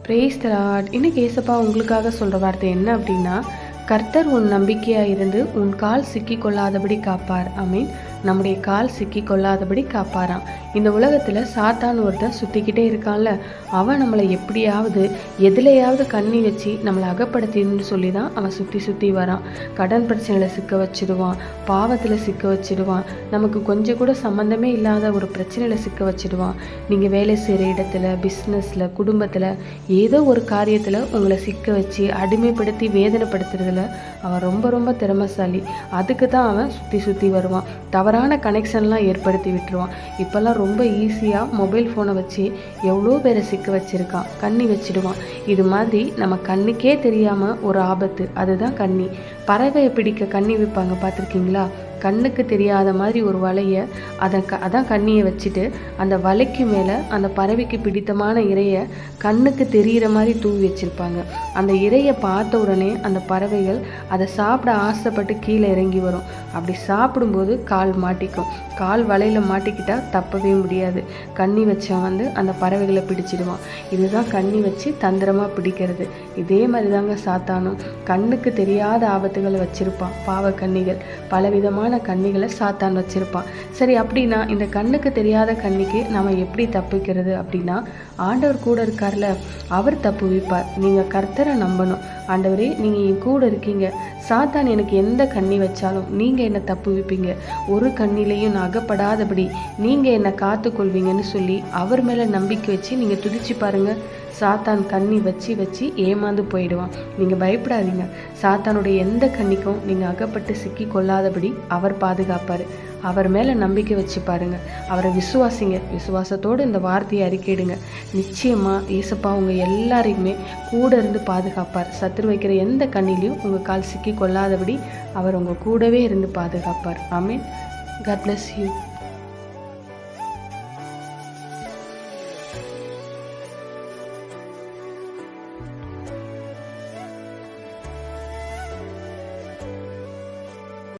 Praise the Lord. இன்னைக்கு ஏசப்பா உங்களுக்காக சொல்கிற வார்த்தை என்ன அப்படின்னா, கர்த்தர் உன் நம்பிக்கையாக இருந்து உன் கால் சிக்கி கொள்ளாதபடி காப்பார். ஆமீன். நம்முடைய கால் சிக்கி கொள்ளாதபடி காப்பாராம். இந்த உலகத்தில் சாத்தான் ஒருத்தன் சுற்றிக்கிட்டே இருக்கான்ல, அவன் நம்மளை எப்படியாவது எதுலையாவது கண்ணி வச்சு நம்மளை அகப்படுத்தின்னு சொல்லி தான் அவன் சுற்றி சுற்றி வரான். கடன் பிரச்சனையில் சிக்க வச்சிடுவான், பாவத்தில் சிக்க வச்சிடுவான், நமக்கு கொஞ்சம் கூட சம்மந்தமே இல்லாத ஒரு பிரச்சனையில் சிக்க வச்சிடுவான். நீங்கள் வேலை செய்கிற இடத்துல, பிஸ்னஸில், குடும்பத்தில் ஏதோ ஒரு காரியத்தில் உங்களை சிக்க வச்சு அடிமைப்படுத்தி வேதனைப்படுத்துறதுல அவன் ரொம்ப ரொம்ப திறமைசாலி. அதுக்கு தான் அவன் சுற்றி சுற்றி வருவான். தவறான கனெக்ஷன்லாம் ஏற்படுத்தி விட்டுருவான். இப்போல்லாம் ரொம்ப ஈஸியாக மொபைல் ஃபோனை வச்சு எவ்வளோ பேரை சிக்க வச்சுருக்கான், கண்ணி வச்சிடுவான். இது மாதிரி நம்ம கண்ணுக்கே தெரியாமல் ஒரு ஆபத்து, அதுதான் கண்ணி. பறவையை பிடிக்க கண்ணி வைப்பாங்க, பார்த்துருக்கீங்களா? கண்ணுக்கு தெரியாத மாதிரி ஒரு வலையை அதான் கண்ணியை வச்சுட்டு அந்த வலைக்கு மேலே அந்த பறவைக்கு பிடித்தமான இரையை கண்ணுக்கு தெரிகிற மாதிரி தூவி வச்சுருப்பாங்க. அந்த இரையை பார்த்த உடனே அந்த பறவைகள் அதை சாப்பிட ஆசைப்பட்டு கீழே இறங்கி வரும். அப்படி சாப்பிடும்போது கால் மாட்டிக்கும். கால் வலையில் மாட்டிக்கிட்டால் தப்பவே முடியாது. கண்ணி வச்சவன் அந்த பறவைகளை பிடிச்சிடுவான். இதுதான் கண்ணி வச்சு தந்திரமாக பிடிக்கிறது. இதே மாதிரி தாங்க சாத்தானும் கண்ணுக்கு தெரியாத ஆபத்துகளை வச்சுருப்பான். பாவ கண்ணிகள், பலவிதமான கண்ணிகளை சாத்தான் வச்சிருப்பான். சரி, அப்படின்னா இந்த கண்ணுக்கு தெரியாத கண்ணிக்கு நம்ம எப்படி தப்பிக்கிறது அப்படின்னா, ஆண்டவர் கூட இருக்கார்ல, அவர் தப்பு வைப்பார். நீங்கள் கர்த்தரை நம்பணும். ஆண்டவரே, நீங்கள் என் கூட இருக்கீங்க, சாத்தான் எனக்கு எந்த கண்ணி வச்சாலும் நீங்கள் என்னை தப்பு வைப்பீங்க, ஒரு கண்ணிலையும் நான் அகப்படாதபடி நீங்கள் என்னை காத்துக்கொள்வீங்கன்னு சொல்லி அவர் மேலே நம்பிக்கை வச்சு நீங்கள் துதிச்சு பாருங்கள். சாத்தான் கண்ணி வச்சு வச்சு ஏமாந்து போயிடுவான். நீங்கள் பயப்படாதீங்க. சாத்தானுடைய எந்த கண்ணிக்கும் நீங்கள் அகப்பட்டு சிக்கி கொள்ளாதபடி அவர் பாதுகாப்பார். அவர் மேலே நம்பிக்கை வச்சு பாருங்க, அவரை விசுவாசிங்க. விசுவாசத்தோடு இந்த வார்த்தையை அறிக்கையிடுங்க. நிச்சயமாக ஏசப்பா உங்கள் எல்லாரையுமே கூட இருந்து பாதுகாப்பார். சத்துரு வைக்கிற எந்த கண்ணிலையும் உங்கள் கால் சிக்கி கொள்ளாதபடி அவர் உங்கள் கூடவே இருந்து பாதுகாப்பார். ஆமீன். God bless you.